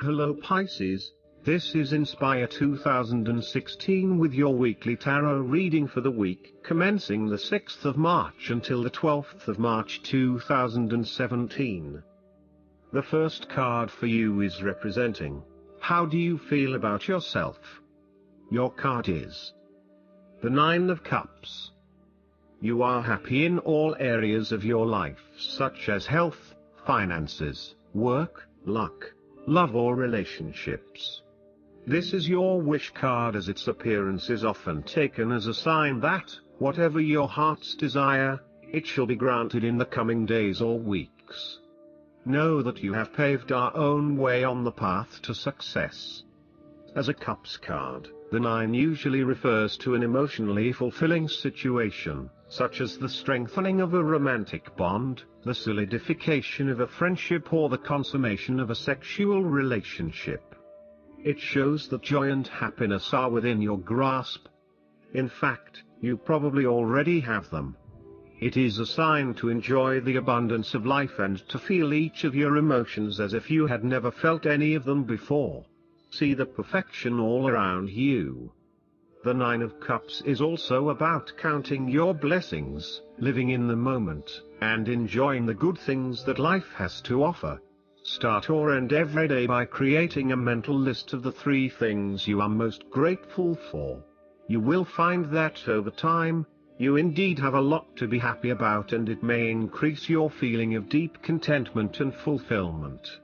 Hello Pisces, this is Inspire 2016 with your weekly tarot reading for the week commencing the 6th of March until the 12th of March 2017. The first card for you is representing, how do you feel about yourself? Your card is the 9 of Cups. You are happy in all areas of your life such as health, finances, work, luck, love or relationships. This is your wish card, as its appearance is often taken as a sign that, whatever your heart's desire, it shall be granted in the coming days or weeks. Know that you have paved our own way on the path to success. As a Cups card, the 9 usually refers to an emotionally fulfilling situation, such as the strengthening of a romantic bond, the solidification of a friendship or the consummation of a sexual relationship. It shows that joy and happiness are within your grasp. In fact, you probably already have them. It is a sign to enjoy the abundance of life and to feel each of your emotions as if you had never felt any of them before. See the perfection all around you. The 9 of Cups is also about counting your blessings, living in the moment, and enjoying the good things that life has to offer. Start or end every day by creating a mental list of the 3 things you are most grateful for. You will find that over time, you indeed have a lot to be happy about, and it may increase your feeling of deep contentment and fulfillment.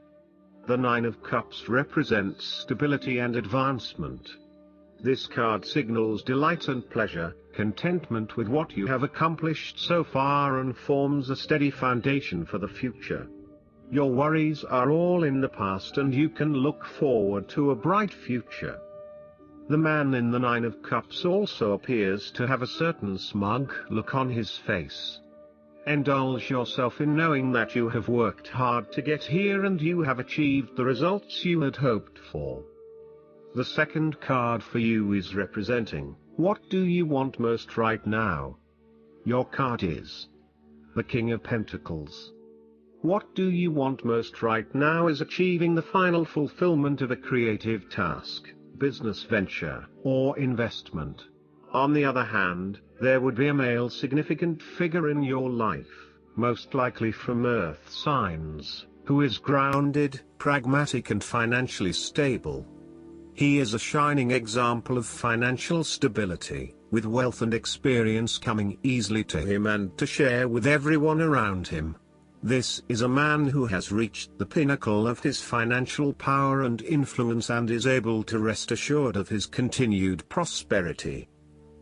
The 9 of Cups represents stability and advancement. This card signals delight and pleasure, contentment with what you have accomplished so far, and forms a steady foundation for the future. Your worries are all in the past and you can look forward to a bright future. The man in the 9 of Cups also appears to have a certain smug look on his face. Indulge yourself in knowing that you have worked hard to get here and you have achieved the results you had hoped for. The second card for you is representing, what do you want most right now? Your card is the King of Pentacles. What do you want most right now is achieving the final fulfillment of a creative task, business venture, or investment. On the other hand, there would be a male significant figure in your life, most likely from Earth signs, who is grounded, pragmatic and financially stable. He is a shining example of financial stability, with wealth and experience coming easily to him and to share with everyone around him. This is a man who has reached the pinnacle of his financial power and influence and is able to rest assured of his continued prosperity.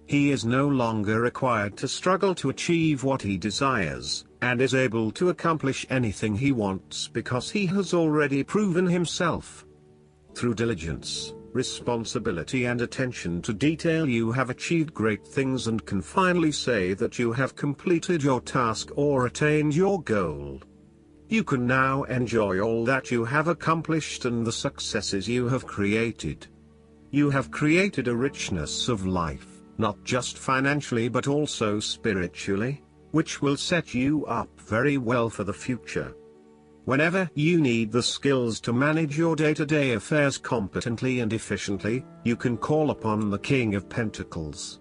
He is no longer required to struggle to achieve what he desires, and is able to accomplish anything he wants because he has already proven himself. Through diligence, responsibility and attention to detail, you have achieved great things and can finally say that you have completed your task or attained your goal. You can now enjoy all that you have accomplished and the successes you have created. You have created a richness of life, not just financially but also spiritually, which will set you up very well for the future. Whenever you need the skills to manage your day-to-day affairs competently and efficiently, you can call upon the King of Pentacles.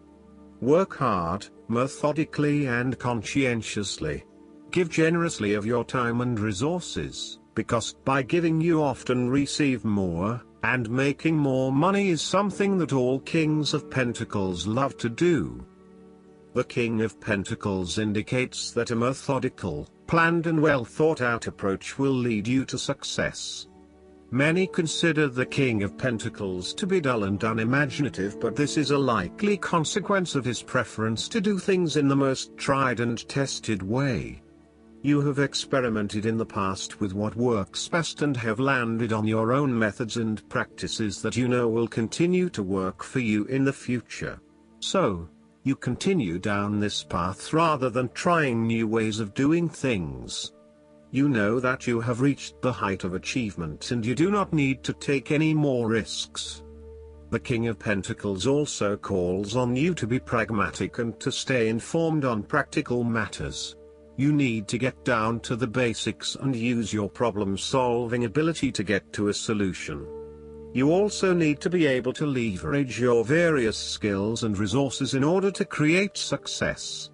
Work hard, methodically and conscientiously. Give generously of your time and resources, because by giving you often receive more, and making more money is something that all Kings of Pentacles love to do. The King of Pentacles indicates that a methodical, planned and well thought out approach will lead you to success. Many consider the King of Pentacles to be dull and unimaginative, but this is a likely consequence of his preference to do things in the most tried and tested way. You have experimented in the past with what works best and have landed on your own methods and practices that you know will continue to work for you in the future. So, you continue down this path rather than trying new ways of doing things. You know that you have reached the height of achievement and you do not need to take any more risks. The King of Pentacles also calls on you to be pragmatic and to stay informed on practical matters. You need to get down to the basics and use your problem-solving ability to get to a solution. You also need to be able to leverage your various skills and resources in order to create success.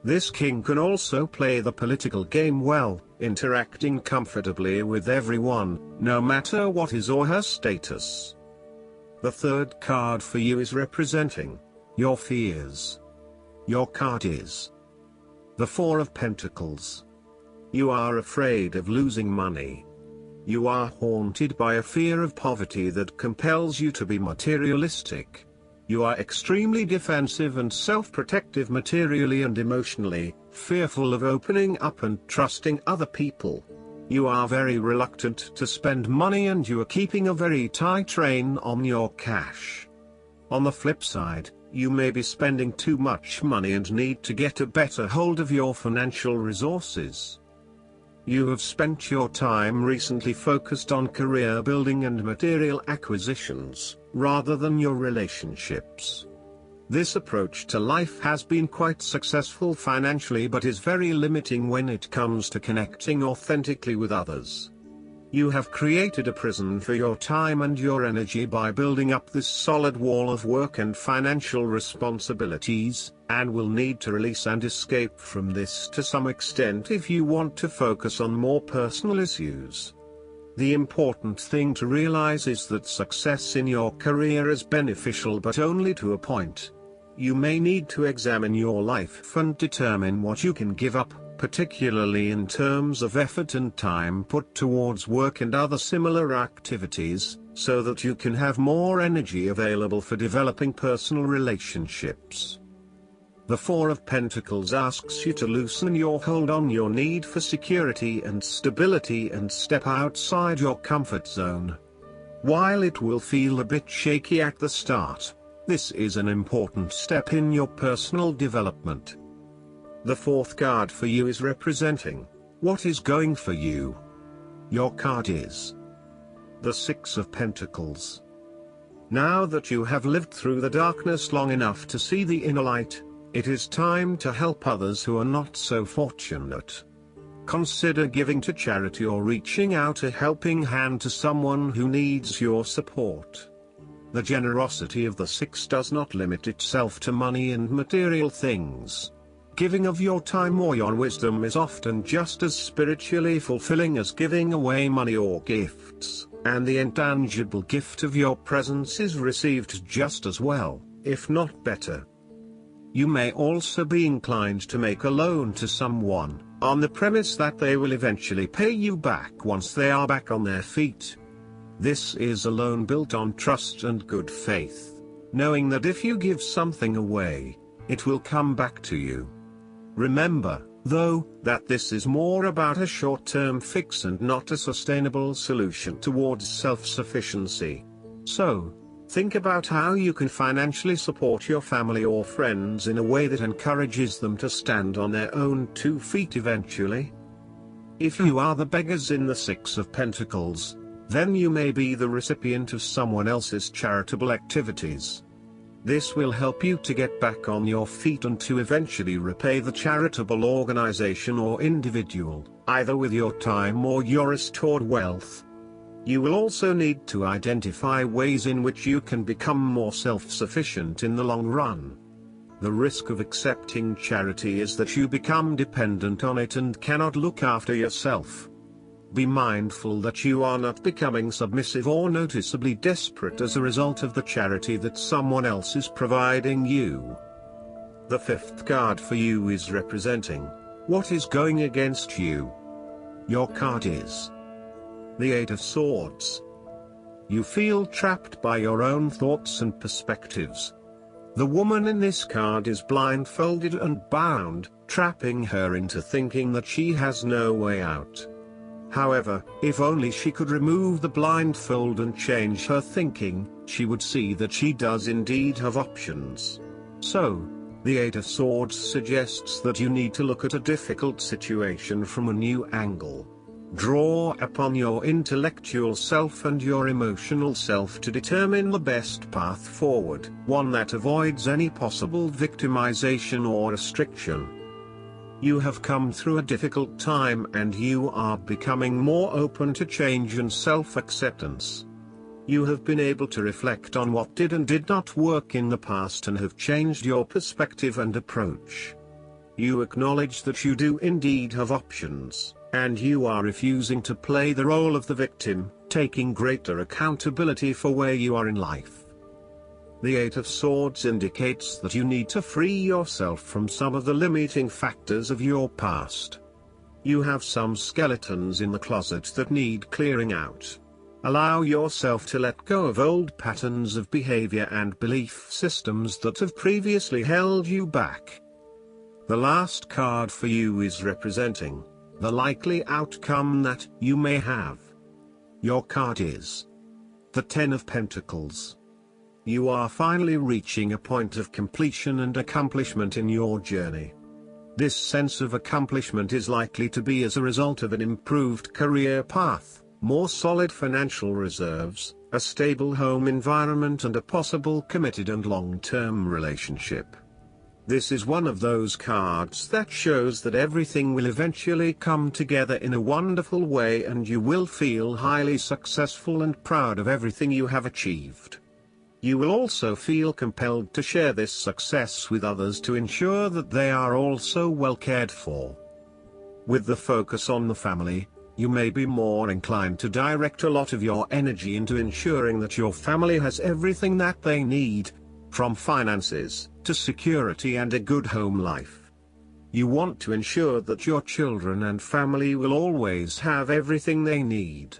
This king can also play the political game well, interacting comfortably with everyone, no matter what his or her status. The third card for you is representing your fears. Your card is the Four of Pentacles. You are afraid of losing money. You are haunted by a fear of poverty that compels you to be materialistic. You are extremely defensive and self-protective materially and emotionally, fearful of opening up and trusting other people. You are very reluctant to spend money and you are keeping a very tight rein on your cash. On the flip side, you may be spending too much money and need to get a better hold of your financial resources. You have spent your time recently focused on career building and material acquisitions, rather than your relationships. This approach to life has been quite successful financially but is very limiting when it comes to connecting authentically with others. You have created a prison for your time and your energy by building up this solid wall of work and financial responsibilities, and will need to release and escape from this to some extent if you want to focus on more personal issues. The important thing to realize is that success in your career is beneficial but only to a point. You may need to examine your life and determine what you can give up, particularly in terms of effort and time put towards work and other similar activities, so that you can have more energy available for developing personal relationships. The Four of Pentacles asks you to loosen your hold on your need for security and stability and step outside your comfort zone. While it will feel a bit shaky at the start, this is an important step in your personal development. The fourth card for you is representing what is going for you. Your card is the Six of Pentacles. Now that you have lived through the darkness long enough to see the inner light, it is time to help others who are not so fortunate. Consider giving to charity or reaching out a helping hand to someone who needs your support. The generosity of the Six does not limit itself to money and material things. Giving of your time or your wisdom is often just as spiritually fulfilling as giving away money or gifts, and the intangible gift of your presence is received just as well, if not better. You may also be inclined to make a loan to someone, on the premise that they will eventually pay you back once they are back on their feet. This is a loan built on trust and good faith, knowing that if you give something away, it will come back to you. Remember, though, that this is more about a short-term fix and not a sustainable solution towards self-sufficiency. So, think about how you can financially support your family or friends in a way that encourages them to stand on their own 2 feet eventually. If you are the beggars in the Six of Pentacles, then you may be the recipient of someone else's charitable activities. This will help you to get back on your feet and to eventually repay the charitable organization or individual, either with your time or your restored wealth. You will also need to identify ways in which you can become more self-sufficient in the long run. The risk of accepting charity is that you become dependent on it and cannot look after yourself. Be mindful that you are not becoming submissive or noticeably desperate as a result of the charity that someone else is providing you. The fifth card for you is representing what is going against you. Your card is the Eight of Swords. You feel trapped by your own thoughts and perspectives. The woman in this card is blindfolded and bound, trapping her into thinking that she has no way out. However, if only she could remove the blindfold and change her thinking, she would see that she does indeed have options. So, the Eight of Swords suggests that you need to look at a difficult situation from a new angle. Draw upon your intellectual self and your emotional self to determine the best path forward, one that avoids any possible victimization or restriction. You have come through a difficult time and you are becoming more open to change and self-acceptance. You have been able to reflect on what did and did not work in the past and have changed your perspective and approach. You acknowledge that you do indeed have options, and you are refusing to play the role of the victim, taking greater accountability for where you are in life. The Eight of Swords indicates that you need to free yourself from some of the limiting factors of your past. You have some skeletons in the closet that need clearing out. Allow yourself to let go of old patterns of behavior and belief systems that have previously held you back. The last card for you is representing the likely outcome that you may have. Your card is the Ten of Pentacles. You are finally reaching a point of completion and accomplishment in your journey. This sense of accomplishment is likely to be as a result of an improved career path, more solid financial reserves, a stable home environment and a possible committed and long-term relationship. This is one of those cards that shows that everything will eventually come together in a wonderful way and you will feel highly successful and proud of everything you have achieved. You will also feel compelled to share this success with others to ensure that they are also well cared for. With the focus on the family, you may be more inclined to direct a lot of your energy into ensuring that your family has everything that they need, from finances to security and a good home life. You want to ensure that your children and family will always have everything they need.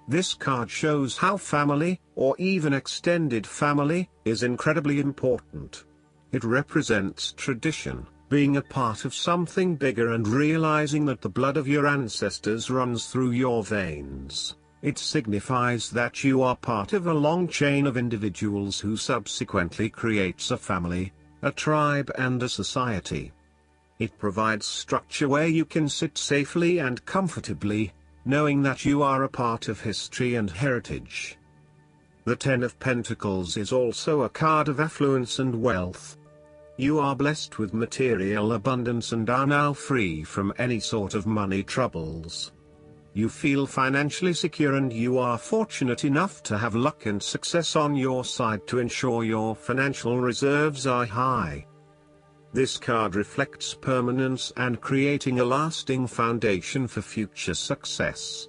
This card shows how family, or even extended family, is incredibly important. It represents tradition, being a part of something bigger and realizing that the blood of your ancestors runs through your veins. It signifies that you are part of a long chain of individuals who subsequently creates a family, a tribe and a society. It provides structure where you can sit safely and comfortably, knowing that you are a part of history and heritage. The Ten of Pentacles is also a card of affluence and wealth. You are blessed with material abundance and are now free from any sort of money troubles. You feel financially secure and you are fortunate enough to have luck and success on your side to ensure your financial reserves are high. This card reflects permanence and creating a lasting foundation for future success.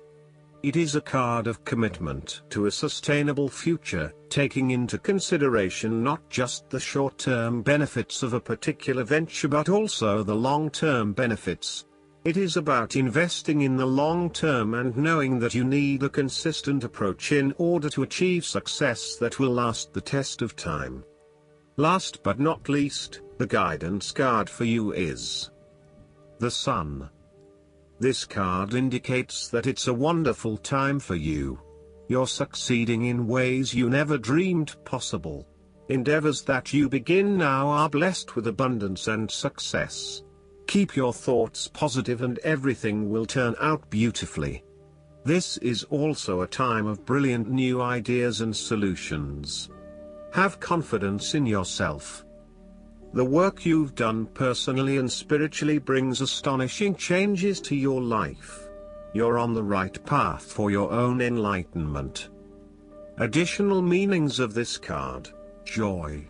It is a card of commitment to a sustainable future, taking into consideration not just the short-term benefits of a particular venture but also the long-term benefits. It is about investing in the long term and knowing that you need a consistent approach in order to achieve success that will last the test of time. Last but not least, the guidance card for you is the Sun. This card indicates that it's a wonderful time for you. You're succeeding in ways you never dreamed possible. Endeavors that you begin now are blessed with abundance and success. Keep your thoughts positive and everything will turn out beautifully. This is also a time of brilliant new ideas and solutions. Have confidence in yourself. The work you've done personally and spiritually brings astonishing changes to your life. You're on the right path for your own enlightenment. Additional meanings of this card: joy,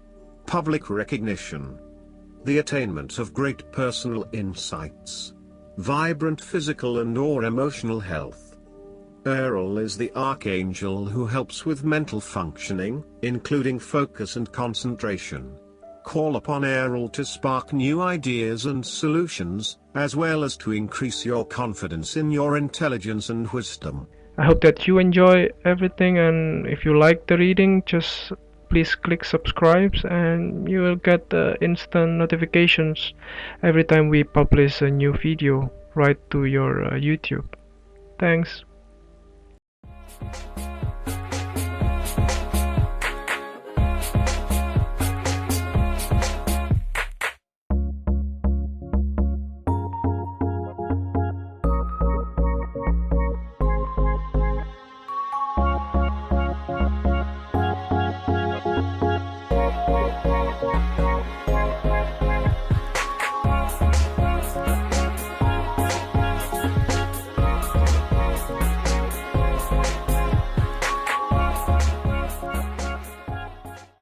public recognition, the attainment of great personal insights, vibrant physical and/or emotional health. Rachael is the archangel who helps with mental functioning, including focus and concentration. Call upon Rachael to spark new ideas and solutions, as well as to increase your confidence in your intelligence and wisdom. I hope that you enjoy everything, and if you like the reading, just please click subscribe and you will get instant notifications every time we publish a new video right to your YouTube. Thanks.